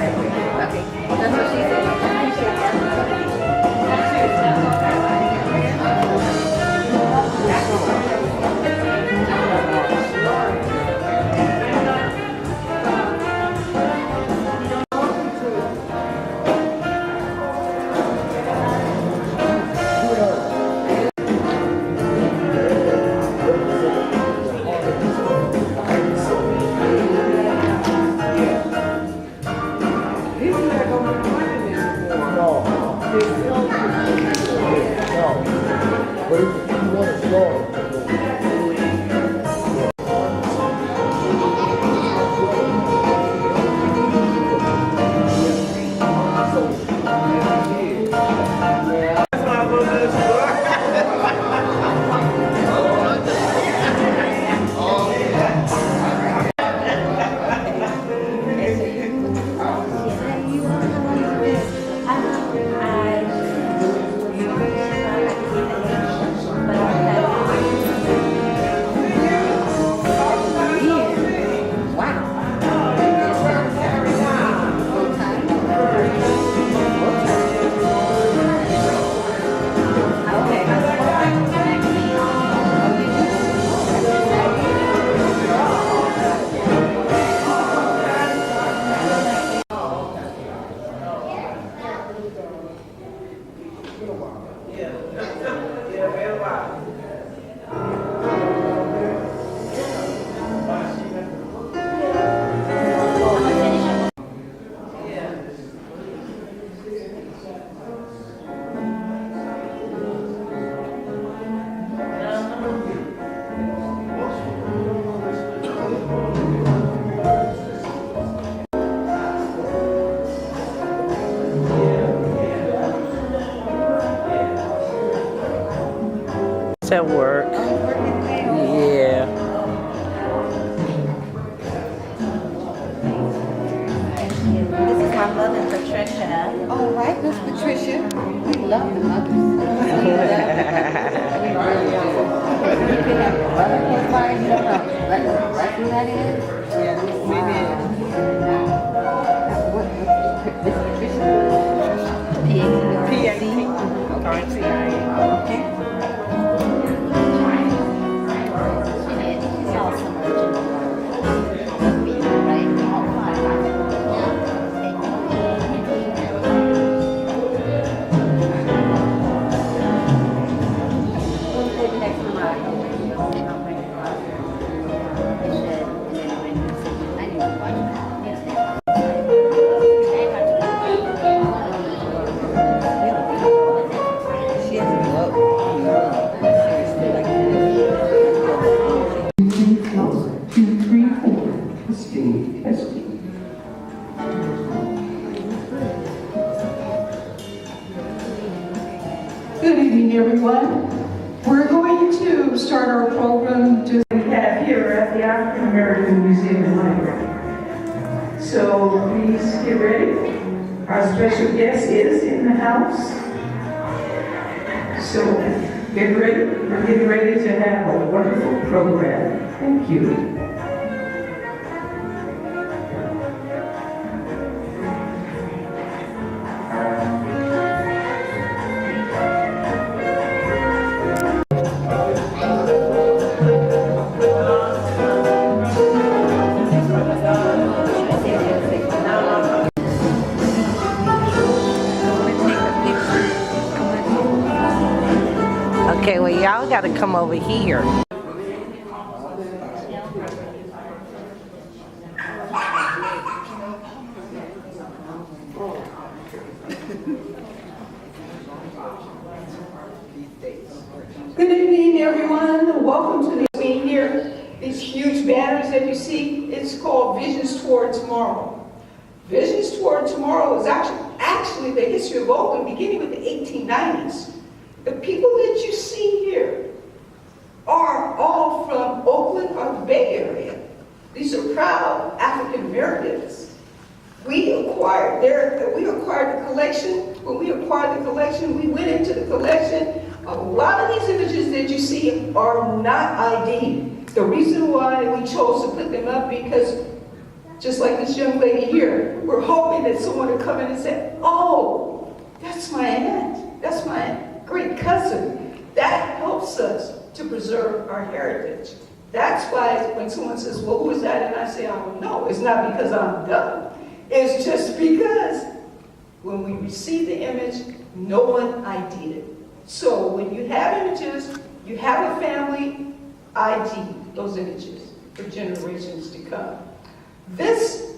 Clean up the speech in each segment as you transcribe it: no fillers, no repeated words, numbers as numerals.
That's what she said. At work. Yeah. This is my mother, Patricia. All right, Miss Patricia. We love the mothers. We really do. You can have your mother close by and let who that is? Yeah, we did. Miss Patricia? PNC. Okay. Good evening, everyone. We're going to start our program just we have here at the African American Museum and Library. So please get ready. Our special guest is in the house. So get ready. We're getting ready to have a wonderful program. Thank you. Okay, well, y'all got to come over here. Good evening, everyone. Welcome to the meeting here. These huge banners that you see, it's called Visions Toward Tomorrow. Visions Toward Tomorrow is actually the history of Oakland, beginning with the 1890s. The people that you see here are all from Oakland or the Bay Area. These are proud African Americans. We acquired the collection. When we acquired the collection, we went into the collection. A lot of these images that you see are not ID. The reason why we chose to put them up because just like this young lady here, we're hoping that someone will come in and say, oh, that's my aunt, that's my great cousin. That helps us to preserve our heritage. That's why when someone says, well, who is that? And I say, I don't know. It's not because I'm dumb. It's just because when we receive the image, no one ID'd it. So when you have images, you have a family, ID those images for generations to come. This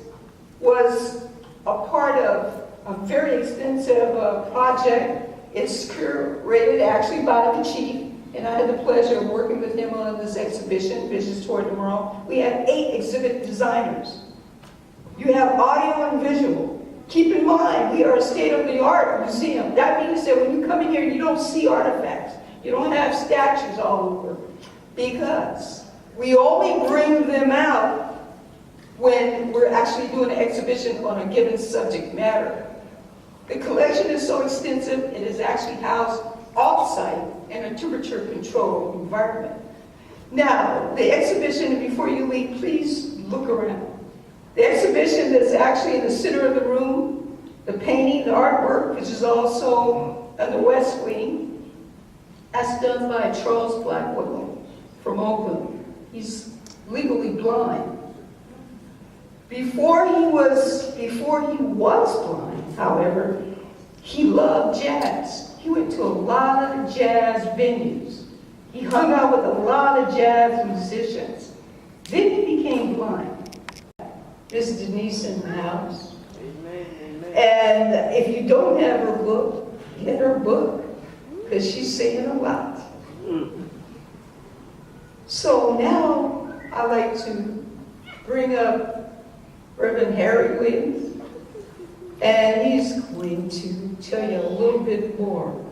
was a part of a very extensive project. It's curated actually by the chief, and I had the pleasure of working with him on this exhibition, Visions Toward Tomorrow. We have 8 exhibit designers. You have audio and visual. Keep in mind, we are a state-of-the-art museum. That means that when you come in here, you don't see artifacts. You don't have statues all over, because we only bring them out when we're actually doing an exhibition on a given subject matter. The collection is so extensive, it is actually housed off-site in a temperature-controlled environment. Now, the exhibition, before you leave, please look around. The exhibition that's actually in the center of the room, the painting, the artwork, which is also in the West Wing, that's done by Charles Blackwell from Oakland. He's legally blind. Before he was blind, however, he loved jazz. He went to a lot of jazz venues. He hung out with a lot of jazz musicians. Then he became blind. Miss Denise in the house. Amen, amen. And if you don't have her book, get her book, because she's saying a lot. So now I like to bring up Reverend Harry Williams, and he's going to tell you a little bit more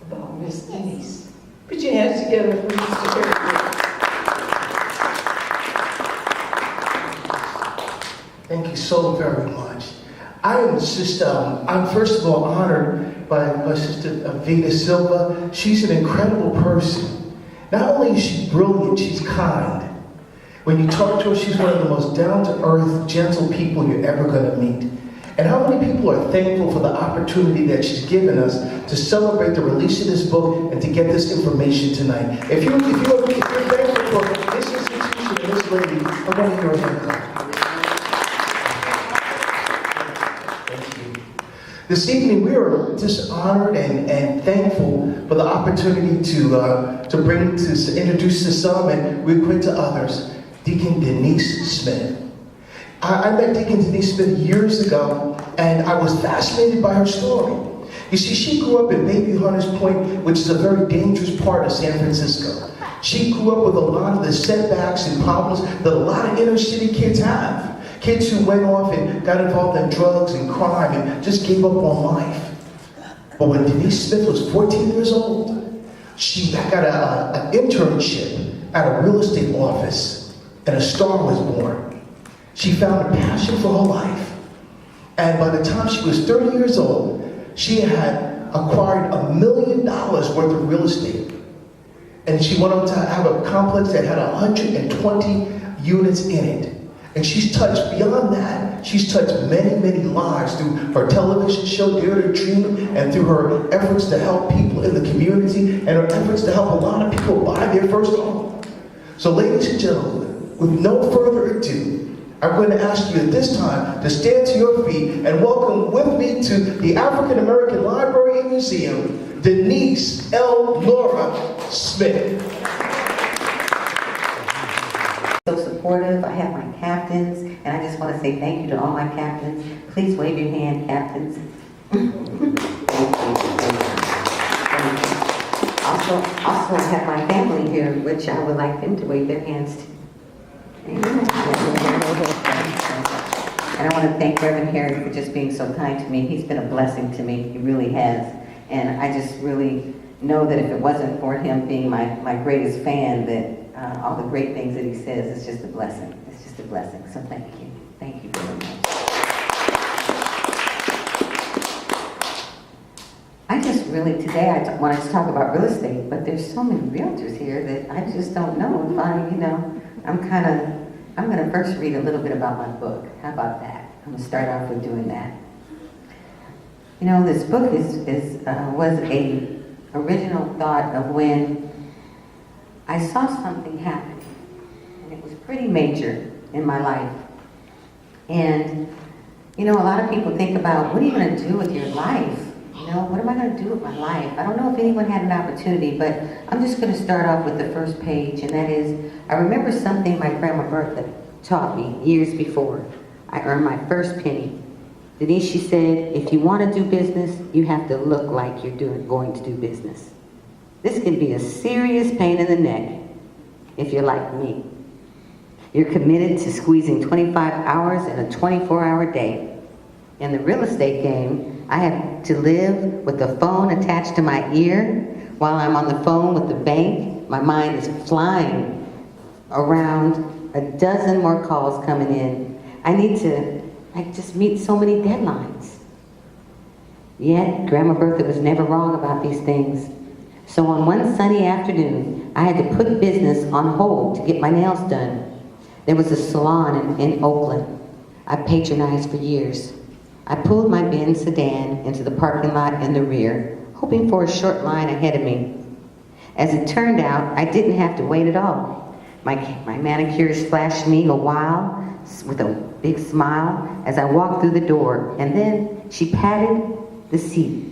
about Miss Denise. Put your hands together for Mr. Harry Williams. Thank you so very much. I'm first of all honored by my sister Vita Silva. She's an incredible person. Not only is she brilliant, she's kind. When you talk to her, she's one of the most down-to-earth, gentle people you're ever going to meet. And how many people are thankful for the opportunity that she's given us to celebrate the release of this book and to get this information tonight? If you're thankful for this institution and this lady, I want to hear a hand clap. This evening, we are just honored and thankful for the opportunity to introduce to some and recruit to others, Deacon Denise Smith. I met Deacon Denise Smith years ago, and I was fascinated by her story. You see, she grew up in Baby Hunters Point, which is a very dangerous part of San Francisco. She grew up with a lot of the setbacks and problems that a lot of inner city kids have. Kids who went off and got involved in drugs and crime and just gave up on life. But when Denise Smith was 14 years old, she got an internship at a real estate office, and a star was born. She found a passion for her life. And by the time she was 30 years old, she had acquired $1 million worth of real estate. And she went on to have a complex that had 120 units in it. And she's touched, beyond that, she's touched many, many lives through her television show, Dare to Dream, and through her efforts to help people in the community, and her efforts to help a lot of people buy their first home. So ladies and gentlemen, with no further ado, I'm going to ask you at this time to stand to your feet and welcome with me to the African American Library and Museum, Denise L. Laura Smith. So supportive. I have my captains, and I just want to say thank you to all my captains. Please wave your hand, captains. Thank you. Also, I have my family here, which I would like them to wave their hands to. And I want to thank Reverend Harry for just being so kind to me. He's been a blessing to me. He really has. And I just really know that if it wasn't for him being my greatest fan, that all the great things that he says is just a blessing. It's just a blessing. So thank you. Thank you very much. I just really, today I wanted to talk about real estate, but there's so many realtors here that I just don't know if I'm kind of I'm going to first read a little bit about my book. How about that? I'm going to start off with doing that. You know, this book was a original thought of when I saw something happen, and it was pretty major in my life. And, you know, a lot of people think about, what are you going to do with your life? You know, what am I going to do with my life? I don't know if anyone had an opportunity, but I'm just going to start off with the first page, and that is, I remember something my grandma Bertha taught me years before I earned my first penny. Denise, she said, if you want to do business, you have to look like you're going to do business. This can be a serious pain in the neck if you're like me. You're committed to squeezing 25 hours in a 24-hour day. In the real estate game, I have to live with the phone attached to my ear while I'm on the phone with the bank. My mind is flying around, a dozen more calls coming in. I just meet so many deadlines. Yet, Grandma Bertha was never wrong about these things. So on one sunny afternoon, I had to put business on hold to get my nails done. There was a salon in Oakland I patronized for years. I pulled my Benz sedan into the parking lot in the rear, hoping for a short line ahead of me. As it turned out, I didn't have to wait at all. My manicurist flashed me a while with a big smile as I walked through the door, and then she patted the seat.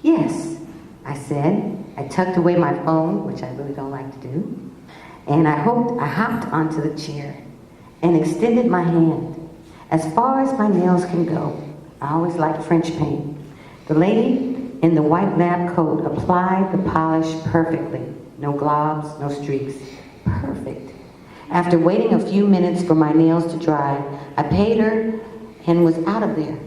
Yes, I said. I tucked away my phone, which I really don't like to do, and I hopped onto the chair and extended my hand. As far as my nails can go, I always like French paint. The lady in the white lab coat applied the polish perfectly. No globs, no streaks. Perfect. After waiting a few minutes for my nails to dry, I paid her and was out of there.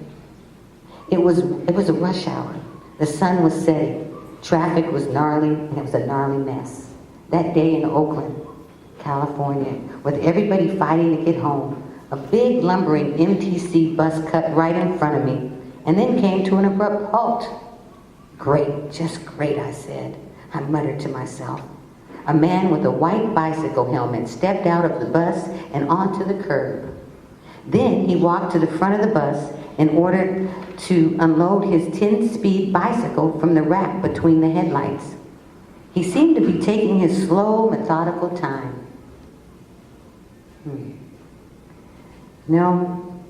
It was a rush hour. The sun was setting. Traffic was gnarly, and it was a gnarly mess. That day in Oakland, California, with everybody fighting to get home, a big lumbering MTC bus cut right in front of me, and then came to an abrupt halt. Great, just great, I said. I muttered to myself. A man with a white bicycle helmet stepped out of the bus and onto the curb. Then he walked to the front of the bus in order to unload his 10-speed bicycle from the rack between the headlights. He seemed to be taking his slow, methodical time. No,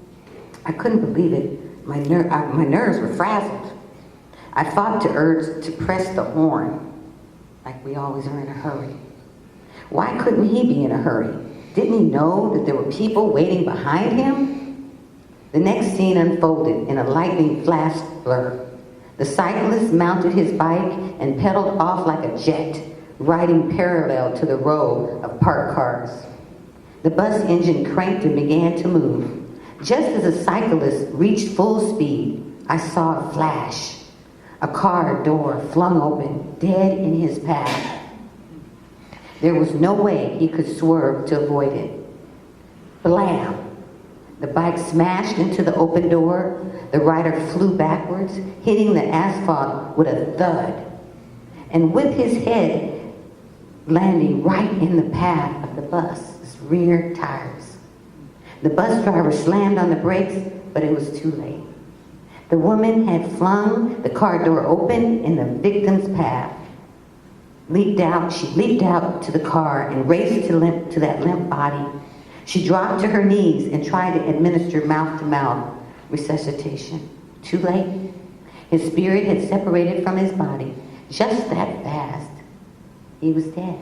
I couldn't believe it. My nerves were frazzled. I fought the urge to press the horn, like we always are in a hurry. Why couldn't he be in a hurry? Didn't he know that there were people waiting behind him? The next scene unfolded in a lightning flash blur. The cyclist mounted his bike and pedaled off like a jet, riding parallel to the row of parked cars. The bus engine cranked and began to move. Just as the cyclist reached full speed, I saw a flash. A car door flung open, dead in his path. There was no way he could swerve to avoid it. Blam! The bike smashed into the open door. The rider flew backwards, hitting the asphalt with a thud, and with his head landing right in the path of the bus's rear tires. The bus driver slammed on the brakes, but it was too late. The woman had flung the car door open in the victim's path. She leaped out to the car and raced to that limp body. She dropped to her knees and tried to administer mouth-to-mouth resuscitation. Too late. His spirit had separated from his body just that fast. He was dead.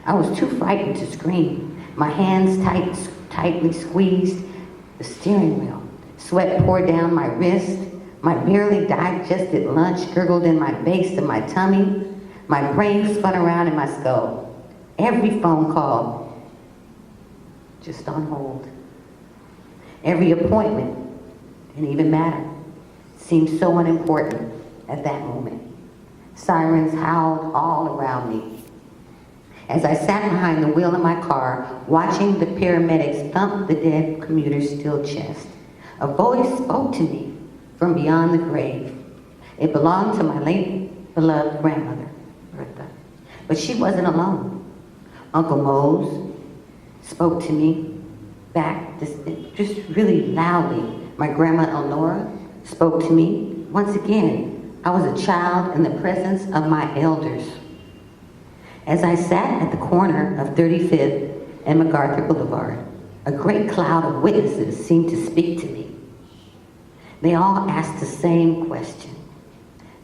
I was too frightened to scream. My hands tightly squeezed the steering wheel. Sweat poured down my wrist. My barely digested lunch gurgled in my base of my tummy. My brain spun around in my skull. Every phone call, just on hold. Every appointment didn't even matter. Seemed so unimportant at that moment. Sirens howled all around me. As I sat behind the wheel of my car, watching the paramedics thump the dead commuter's still chest, a voice spoke to me from beyond the grave. It belonged to my late beloved grandmother, Bertha. But she wasn't alone. Uncle Mose spoke to me back just really loudly. My grandma Elnora spoke to me. Once again, I was a child in the presence of my elders. As I sat at the corner of 35th and MacArthur Boulevard, a great cloud of witnesses seemed to speak to me. They all asked the same question.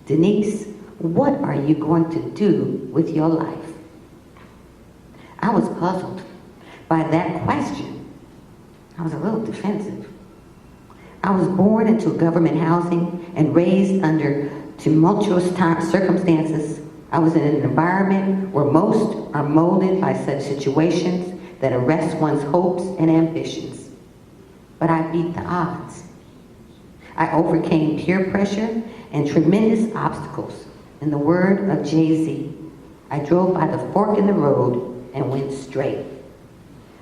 Denise, what are you going to do with your life? I was puzzled by that question. I was a little defensive. I was born into government housing and raised under tumultuous circumstances. I was in an environment where most are molded by such situations that arrest one's hopes and ambitions. But I beat the odds. I overcame peer pressure and tremendous obstacles. In the word of Jay-Z, I drove by the fork in the road and went straight.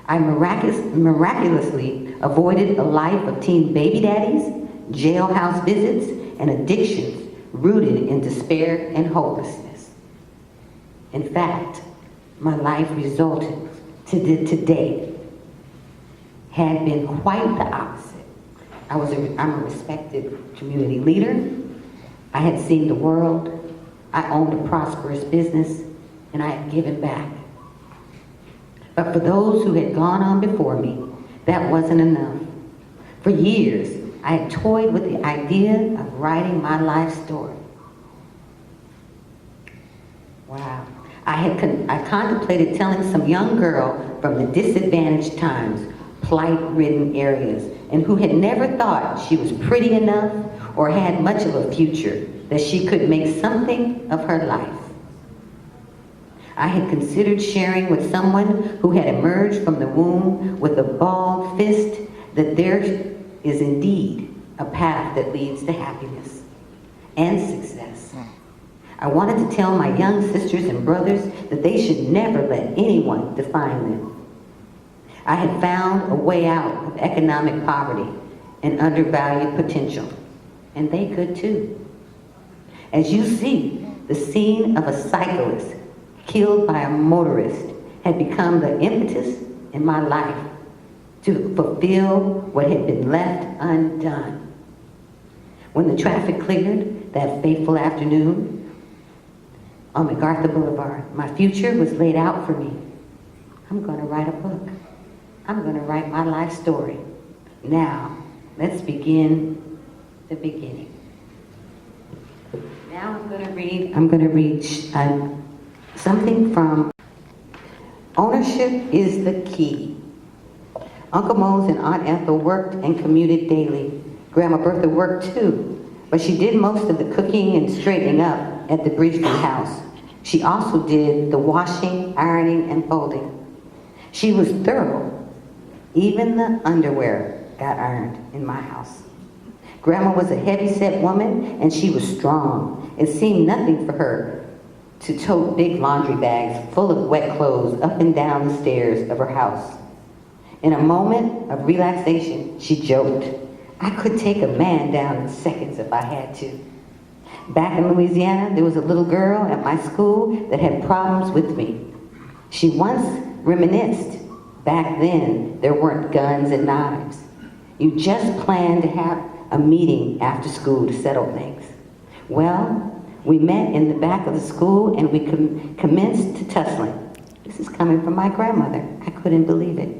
I miraculously avoided a life of teen baby daddies, jailhouse visits, and addictions rooted in despair and hopelessness. In fact, my life resulted to date had been quite the opposite. I'm a respected community leader. I had seen the world. I owned a prosperous business, and I had given back. But for those who had gone on before me, that wasn't enough. For years, I had toyed with the idea of writing my life story. Wow. I contemplated telling some young girl from the disadvantaged times, plight-ridden areas, and who had never thought she was pretty enough or had much of a future, that she could make something of her life. I had considered sharing with someone who had emerged from the womb with a balled fist that there is indeed a path that leads to happiness and success. I wanted to tell my young sisters and brothers that they should never let anyone define them. I had found a way out of economic poverty and undervalued potential, and they could too. As you see, the scene of a cyclist killed by a motorist had become the impetus in my life to fulfill what had been left undone. When the traffic cleared that fateful afternoon on MacArthur Boulevard, my future was laid out for me. I'm going to write a book. I'm going to write my life story. Now, let's begin the beginning. Now I'm going to read something from Ownership is the Key. Uncle Mose and Aunt Ethel worked and commuted daily. Grandma Bertha worked too, but she did most of the cooking and straightening up at the Bridgeview house. She also did the washing, ironing, and folding. She was thorough. Even the underwear got ironed in my house. Grandma was a heavy-set woman, and she was strong. It seemed nothing for her to tote big laundry bags full of wet clothes up and down the stairs of her house. In a moment of relaxation, she joked, I could take a man down in seconds if I had to. Back in Louisiana, there was a little girl at my school that had problems with me. She once reminisced. Back then, there weren't guns and knives. You just planned to have a meeting after school to settle things. Well, we met in the back of the school and we commenced to tussling. This is coming from my grandmother. I couldn't believe it.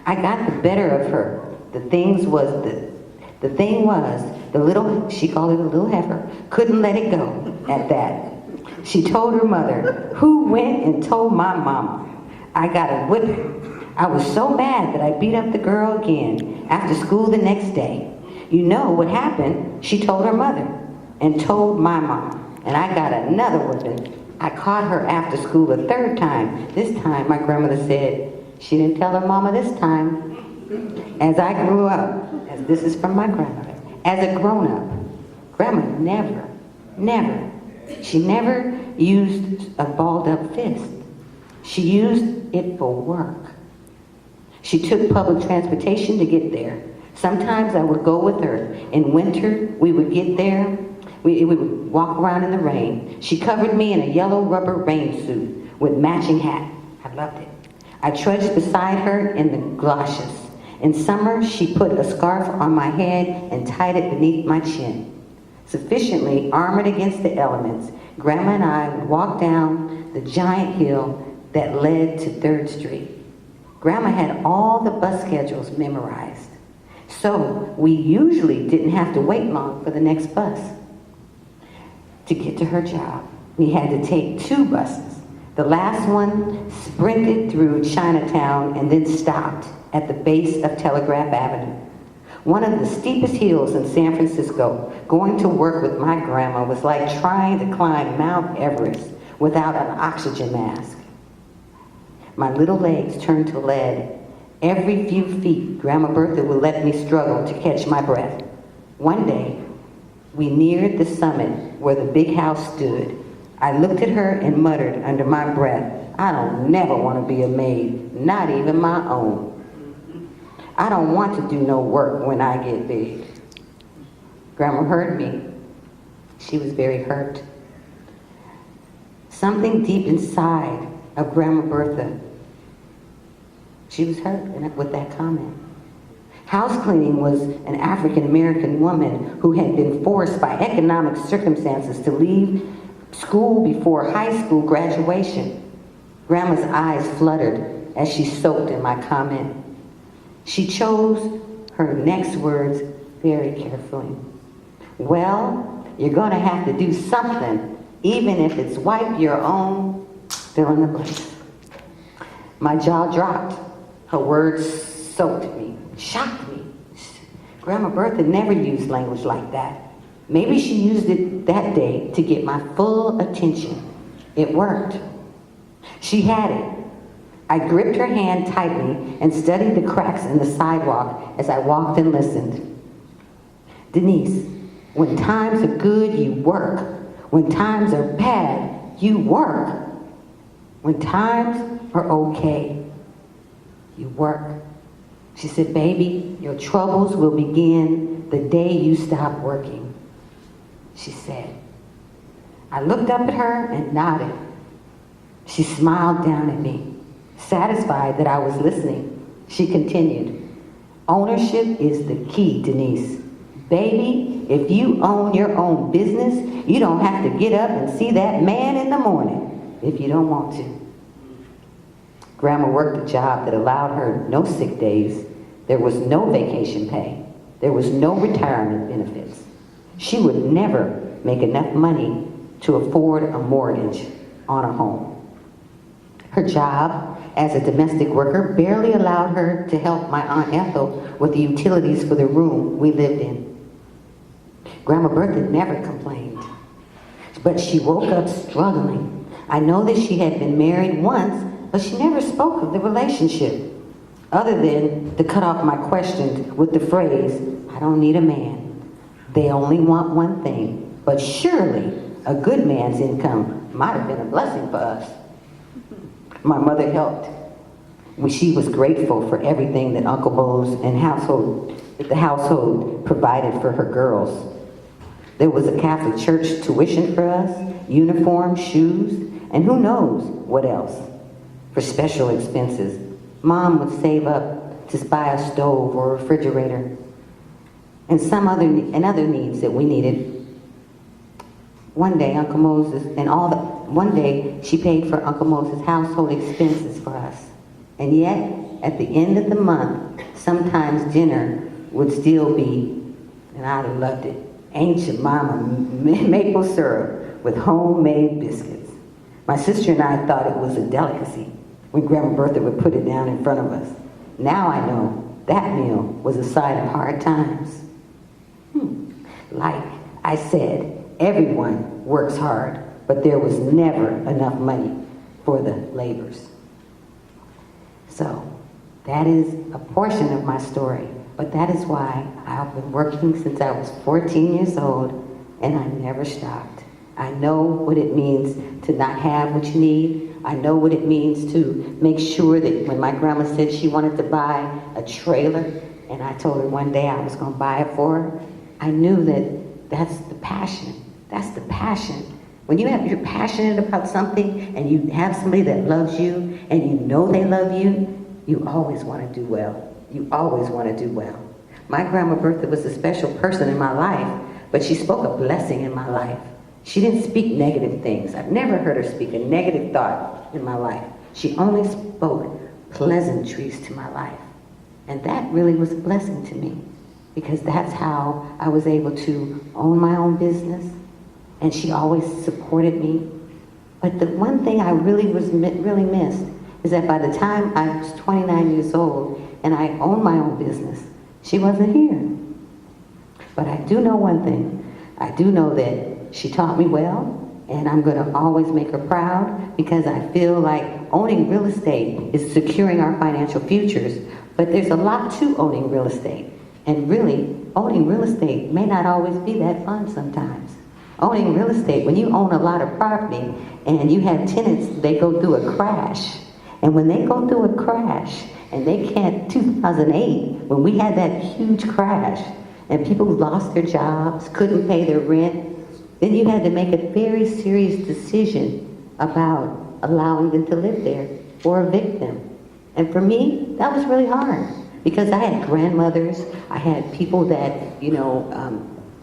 I got the better of her. The thing was, the little, she called it a little heifer, couldn't let it go at that. She told her mother, who went and told my mama. I got a whipping. I was so mad that I beat up the girl again after school the next day. You know what happened? She told her mother and told my mom, and I got another whipping. I caught her after school a third time. This time, my grandmother said, she didn't tell her mama this time. As I grew up, as this is from my grandmother, as a grown-up, grandma she never used a balled-up fist. She used it for work. She took public transportation to get there. Sometimes I would go with her. In winter, we would get there. We would walk around in the rain. She covered me in a yellow rubber rain suit with matching hat. I loved it. I trudged beside her in the galoshes. In summer, she put a scarf on my head and tied it beneath my chin. Sufficiently armored against the elements, Grandma and I would walk down the giant hill that led to 3rd Street. Grandma had all the bus schedules memorized, so we usually didn't have to wait long for the next bus. To get to her job, we had to take 2 buses. The last one sprinted through Chinatown and then stopped at the base of Telegraph Avenue. One of the steepest hills in San Francisco. Going to work with my grandma was like trying to climb Mount Everest without an oxygen mask. My little legs turned to lead. Every few feet, Grandma Bertha would let me struggle to catch my breath. One day, we neared the summit where the big house stood. I looked at her and muttered under my breath, I don't never want to be a maid, not even my own. I don't want to do no work when I get big. Grandma heard me. She was very hurt. Something deep inside of Grandma Bertha, she was hurt with that comment. House cleaning was an African-American woman who had been forced by economic circumstances to leave school before high school graduation. Grandma's eyes fluttered as she soaked in my comment. She chose her next words very carefully. Well, you're going to have to do something, even if it's wipe your own, fill in the blank. My jaw dropped. Her words soaked me, shocked me. Grandma Bertha never used language like that. Maybe she used it that day to get my full attention. It worked. She had it. I gripped her hand tightly and studied the cracks in the sidewalk as I walked and listened. Denise, when times are good, you work. When times are bad, you work. When times are okay, you work. She said, baby, your troubles will begin the day you stop working, she said. I looked up at her and nodded. She smiled down at me. Satisfied that I was listening, she continued, ownership is the key, Denise. Baby, if you own your own business, you don't have to get up and see that man in the morning if you don't want to. Grandma worked a job that allowed her no sick days. There was no vacation pay. There was no retirement benefits. She would never make enough money to afford a mortgage on a home. Her job as a domestic worker barely allowed her to help my Aunt Ethel with the utilities for the room we lived in. Grandma Bertha never complained, but she woke up struggling. I know that she had been married once, but she never spoke of the relationship, other than to cut off my questions with the phrase, I don't need a man. They only want one thing, but surely a good man's income might have been a blessing for us. My mother helped. She was grateful for everything that Uncle Bo's and the household provided for her girls. There was a Catholic church tuition for us, uniforms, shoes, and who knows what else. For special expenses, Mom would save up to buy a stove or a refrigerator and other needs that we needed. One day, one day she paid for Uncle Moses' household expenses for us. And yet, at the end of the month, sometimes dinner would still be, and I'd have loved it, ancient mama maple syrup with homemade biscuits. My sister and I thought it was a delicacy when Grandma Bertha would put it down in front of us. Now I know that meal was a sign of hard times. Like I said, everyone works hard, but there was never enough money for the labors. So that is a portion of my story, but that is why I've been working since I was 14 years old, and I never stopped. I know what it means to not have what you need. I know what it means to make sure that when my grandma said she wanted to buy a trailer, and I told her one day I was going to buy it for her, I knew that that's the passion. That's the passion You're passionate about something and you have somebody that loves you and you know they love you, you always want to do well. You always want to do well. My Grandma Bertha was a special person in my life, but she spoke a blessing in my life. She didn't speak negative things. I've never heard her speak a negative thought in my life. She only spoke pleasantries to my life. And that really was a blessing to me, because that's how I was able to own my own business, and she always supported me. But the one thing I really missed is that by the time I was 29 years old and I owned my own business, she wasn't here. But I do know one thing. I do know that she taught me well, and I'm going to always make her proud, because I feel like owning real estate is securing our financial futures. But there's a lot to owning real estate. And really, owning real estate may not always be that fun sometimes. Owning real estate, when you own a lot of property and you have tenants, they go through a crash. And when they go through a crash, and they can't, 2008, when we had that huge crash, and people lost their jobs, couldn't pay their rent, then you had to make a very serious decision about allowing them to live there or evict them. And for me, that was really hard, because I had grandmothers, I had people that,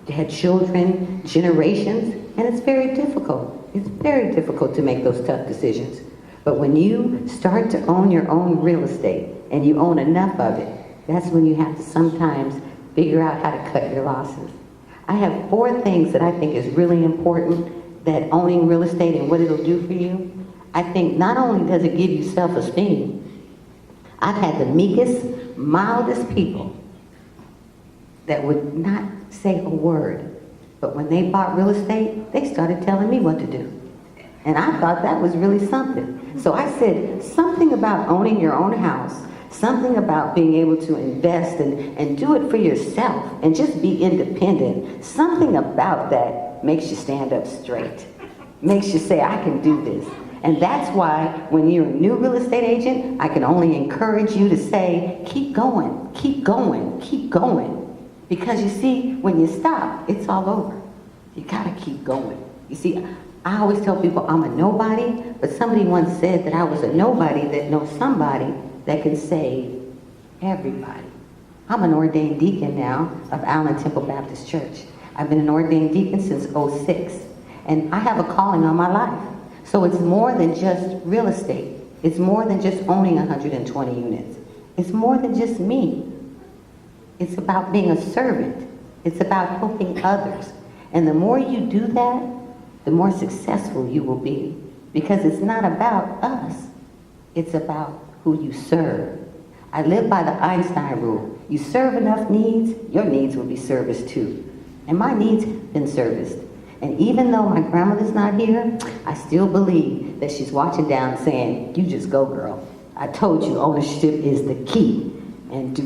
had children, generations, and it's very difficult. It's very difficult to make those tough decisions. But when you start to own your own real estate, and you own enough of it, that's when you have to sometimes figure out how to cut your losses. I have 4 things that I think is really important that owning real estate and what it'll do for you. I think not only does it give you self-esteem, I've had the meekest, mildest people that would not say a word, but when they bought real estate, they started telling me what to do. And I thought that was really something. So I said, something about owning your own house, something about being able to invest and do it for yourself and just be independent, something about that makes you stand up straight, makes you say, I can do this. And that's why when you're a new real estate agent, I can only encourage you to say, keep going, keep going, keep going. Because you see, when you stop, it's all over. You gotta keep going. You see, I always tell people I'm a nobody, but somebody once said that I was a nobody that knows somebody that can save everybody. I'm an ordained deacon now of Allen Temple Baptist Church. I've been an ordained deacon since '06, and I have a calling on my life. So it's more than just real estate. It's more than just owning 120 units. It's more than just me. It's about being a servant. It's about helping others. And the more you do that, the more successful you will be. Because it's not about us. It's about who you serve. I live by the Einstein rule. You serve enough needs, your needs will be serviced too. And my needs have been serviced. And even though my grandmother's not here, I still believe that she's watching down saying, you just go, girl. I told you ownership is the key. And you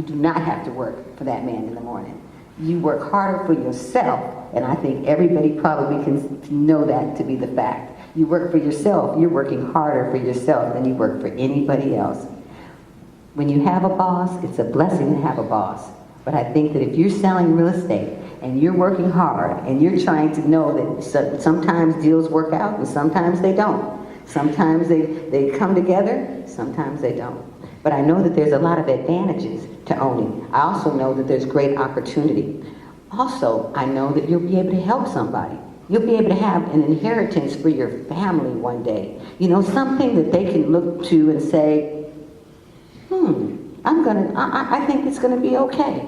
do not have to work for that man in the morning. You work harder for yourself. And I think everybody probably can know that to be the fact. You work for yourself, you're working harder for yourself than you work for anybody else. When you have a boss, it's a blessing to have a boss. But I think that if you're selling real estate and you're working hard and you're trying to know that sometimes deals work out and sometimes they don't. Sometimes they come together, sometimes they don't. But I know that there's a lot of advantages to owning. I also know that there's great opportunity. Also, I know that you'll be able to help somebody. You'll be able to have an inheritance for your family one day. You know, something that they can look to and say, I think it's gonna be okay.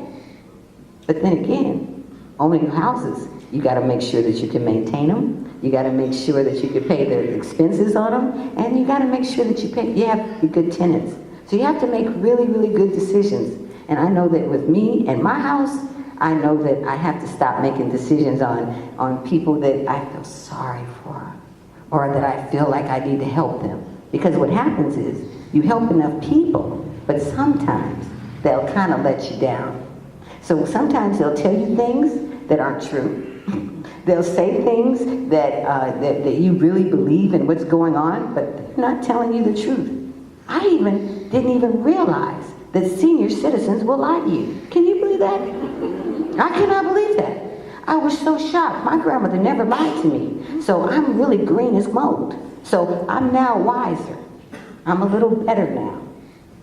But then again, owning houses, you gotta make sure that you can maintain them. You gotta make sure that you can pay the expenses on them. And you gotta make sure that you have good tenants. So you have to make really, really good decisions. And I know that with me and my house, I know that I have to stop making decisions on people that I feel sorry for or that I feel like I need to help them. Because what happens is you help enough people, but sometimes they'll kind of let you down. So sometimes they'll tell you things that aren't true. They'll say things that you really believe in what's going on, but they're not telling you the truth. I didn't even realize that senior citizens will lie to you. Can you believe that? I cannot believe that. I was so shocked. My grandmother never lied to me. So I'm really green as mold. So I'm now wiser. I'm a little better now.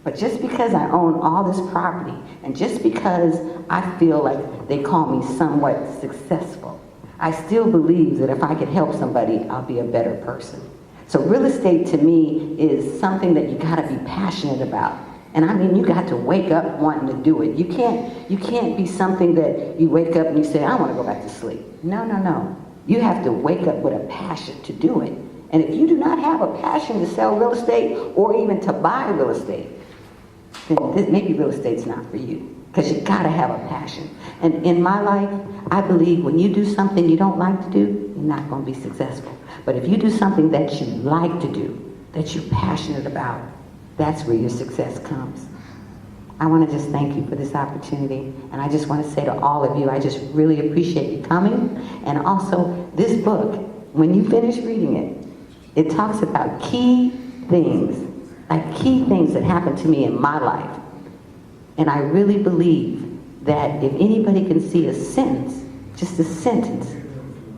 But just because I own all this property, and just because I feel like they call me somewhat successful, I still believe that if I could help somebody, I'll be a better person. So real estate to me is something that you gotta be passionate about. And I mean, you got to wake up wanting to do it. You can't be something that you wake up and you say, I want to go back to sleep. No, no, no. You have to wake up with a passion to do it. And if you do not have a passion to sell real estate or even to buy real estate, then maybe real estate's not for you. Because you got to have a passion. And in my life, I believe when you do something you don't like to do, you're not going to be successful. But if you do something that you like to do, that you're passionate about, that's where your success comes. I want to just thank you for this opportunity. And I just want to say to all of you, I just really appreciate you coming. And also, this book, when you finish reading it, it talks about key things that happened to me in my life. And I really believe that if anybody can see a sentence, just a sentence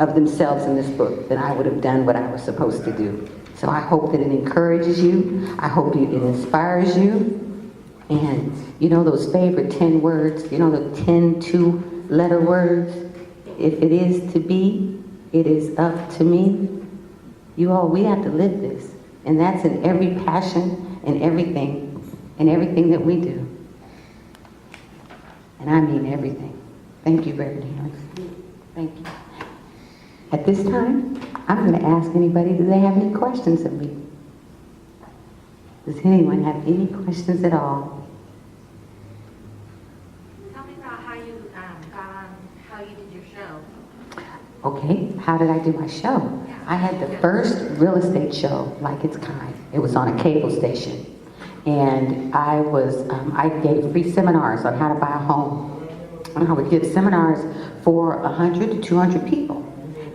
of themselves in this book, then I would have done what I was supposed to do. So I hope that it encourages you. I hope it inspires you. And you know those favorite 10 words, you know the 10 two-letter words? If it is to be, it is up to me. You all, we have to live this. And that's in every passion and everything that we do. And I mean everything. Thank you, Reverend Harris. Thank you. At this time, I'm going to ask anybody, do they have any questions of me? Does anyone have any questions at all? Tell me about how you got on, how you did your show. Okay, how did I do my show? I had the first real estate show like its kind. It was on a cable station. And I gave free seminars on how to buy a home. And I would give seminars for 100 to 200 people.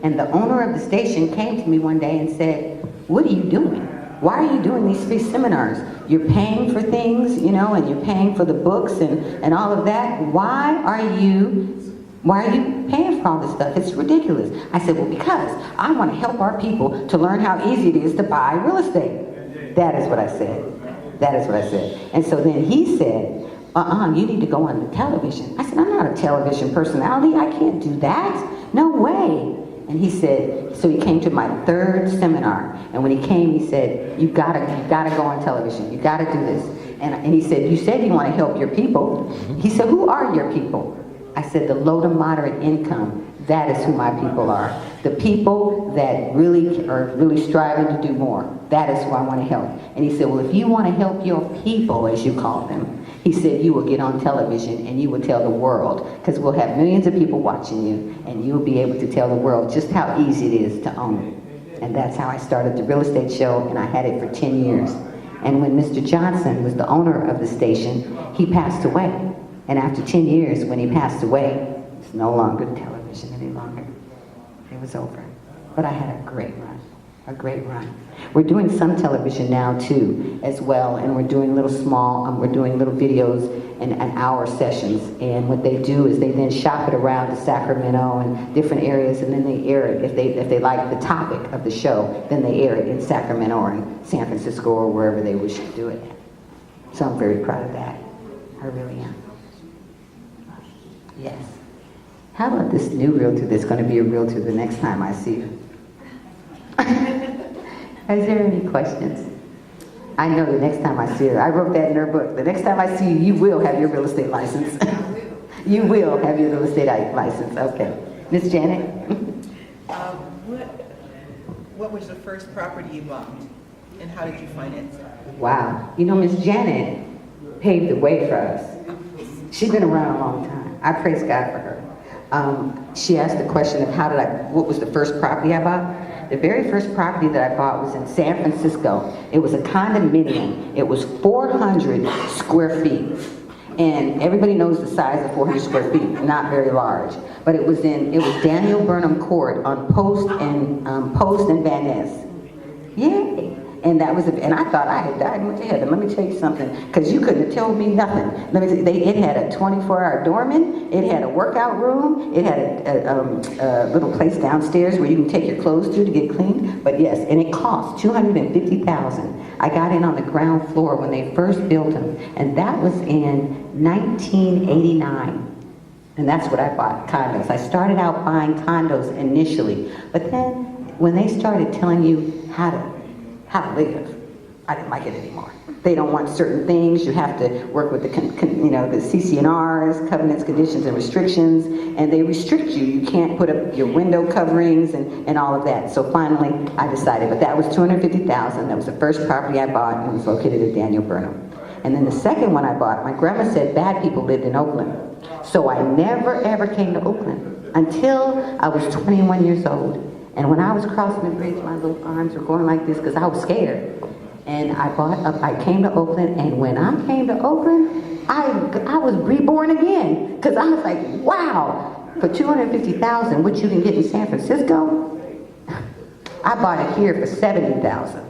And the owner of the station came to me one day and said, what are you doing? Why are you doing these free seminars? You're paying for things, you know, and you're paying for the books and all of that. Why are you paying for all this stuff? It's ridiculous. I said, well, because I want to help our people to learn how easy it is to buy real estate. That is what I said. That is what I said. And so then he said, you need to go on the television. I said, I'm not a television personality. I can't do that. No way. And he said, so he came to my third seminar. And when he came, he said, you gotta go on television. You gotta do this. And he said, you said you want to help your people. He said, who are your people? I said, the low to moderate income. That is who my people are. The people that really are really striving to do more. That is who I want to help. And he said, well, if you want to help your people, as you call them, he said, you will get on television and you will tell the world, because we'll have millions of people watching you, and you'll be able to tell the world just how easy it is to own it. And that's how I started the real estate show, and I had it for 10 years. And when Mr. Johnson was the owner of the station, he passed away. And after 10 years, when he passed away, it's no longer television any longer. It was over. But I had a great run. A great run. We're doing some television now too, as well, and we're doing little videos and hour sessions. And what they do is they then shop it around to Sacramento and different areas, and then they air it. If they like the topic of the show, then they air it in Sacramento or in San Francisco or wherever they wish to do it. So I'm very proud of that. I really am. Yes. How about this new realtor that's going to be a realtor the next time I see you? Is there any questions? I know the next time I see her, I wrote that in her book. The next time I see you, you will have your real estate license. You will have your real estate license. Okay. Miss Janet? What was the first property you bought, and how did you finance it? Wow. You know, Miss Janet paved the way for us. She's been around a long time. I praise God for her. She asked the question of what was the first property I bought? The very first property that I bought was in San Francisco. It was a condominium. It was 400 square feet. And everybody knows the size of 400 square feet, not very large. But it was Daniel Burnham Court on Post and Van Ness. Yay! And that was, and I thought I had died and went to heaven. Let me tell you something, because you couldn't have told me nothing. Let me say, it had a 24-hour doorman, it had a workout room, it had a little place downstairs where you can take your clothes to get cleaned. But yes, and it cost $250,000. I got in on the ground floor when they first built them, and that was in 1989. And that's what I bought, condos. I started out buying condos initially, but then when they started telling you how to live, I didn't like it anymore. They don't want certain things. You have to work with the CC&Rs, covenants, conditions, and restrictions, and they restrict you. You can't put up your window coverings and all of that. So finally, I decided, but that was $250,000. That was the first property I bought, and it was located at Daniel Burnham. And then the second one I bought, my grandma said bad people lived in Oakland. So I never ever came to Oakland until I was 21 years old. And when I was crossing the bridge, my little arms were going like this because I was scared. And I came to Oakland, and when I came to Oakland, I was reborn again. Because I was like, wow, for $250,000, what you can get in San Francisco, I bought it here for $70,000.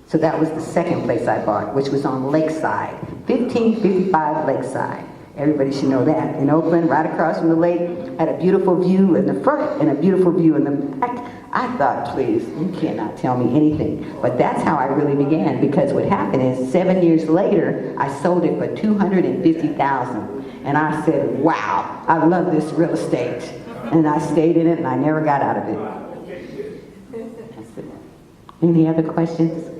So that was the second place I bought, which was on Lakeside, 1555 Lakeside. Everybody should know that. In Oakland, right across from the lake, had a beautiful view in the front and a beautiful view in the back. I thought, please, you cannot tell me anything. But that's how I really began, because what happened is 7 years later, I sold it for $250,000. And I said, wow, I love this real estate. And I stayed in it, and I never got out of it. That's it. Any other questions?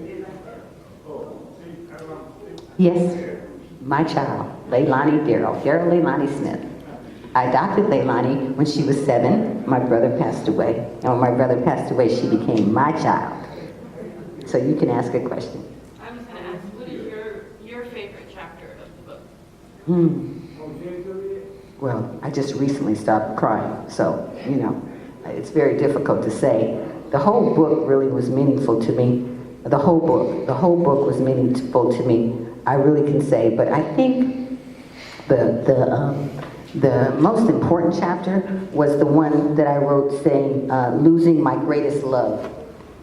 Yes, my child, Leilani Darrell Leilani Smith. I adopted Leilani when she was 7. My brother passed away. And when my brother passed away, she became my child. So you can ask a question. I was going to ask, what is your favorite chapter of the book? Well, I just recently stopped crying, so, it's very difficult to say. The whole book really was meaningful to me. The whole book was meaningful to me, I really can say. But I think the most important chapter was the one that I wrote saying, losing my greatest love.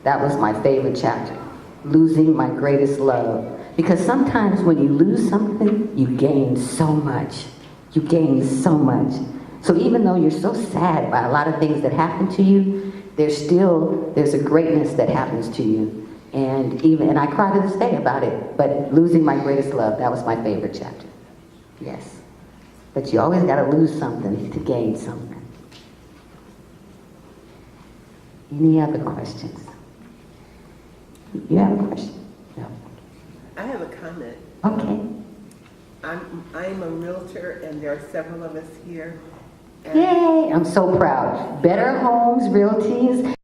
That was my favorite chapter, losing my greatest love. Because sometimes when you lose something, you gain so much. You gain so much. So even though you're so sad by a lot of things that happen to you, there's a greatness that happens to you. And I cry to this day about it. But losing my greatest love, that was my favorite chapter. Yes. But you always got to lose something to gain something. Any other questions? You have a question? No. I have a comment. Okay. I'm a realtor, and there are several of us here. Yay! I'm so proud. Better Homes Realties